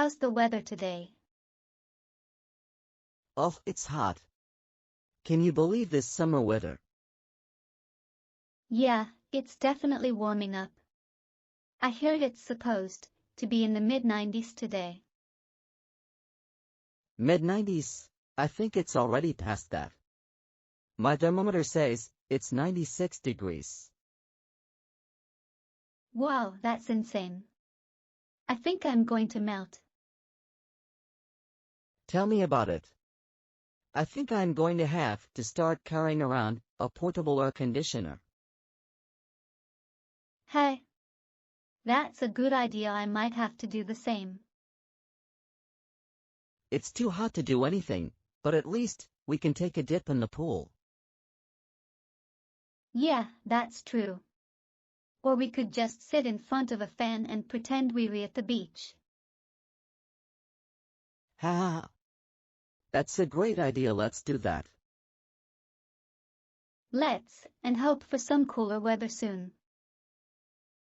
How's the weather today? Oh, it's hot. Can you believe this summer weather? Yeah, it's definitely warming up. I hear it's supposed to be in the mid-90s today. Mid-90s? I think it's already past that. My thermometer says it's 96 degrees. Wow, that's insane. I think I'm going to melt. Tell me about it. I think I'm going to have to start carrying around a portable air conditioner. Hey, that's a good idea. I might have to do the same. It's too hot to do anything, but at least we can take a dip in the pool. Yeah, that's true. Or we could just sit in front of a fan and pretend we're at the beach. Ha! That's a great idea. Let's do that. Let's, and hope for some cooler weather soon.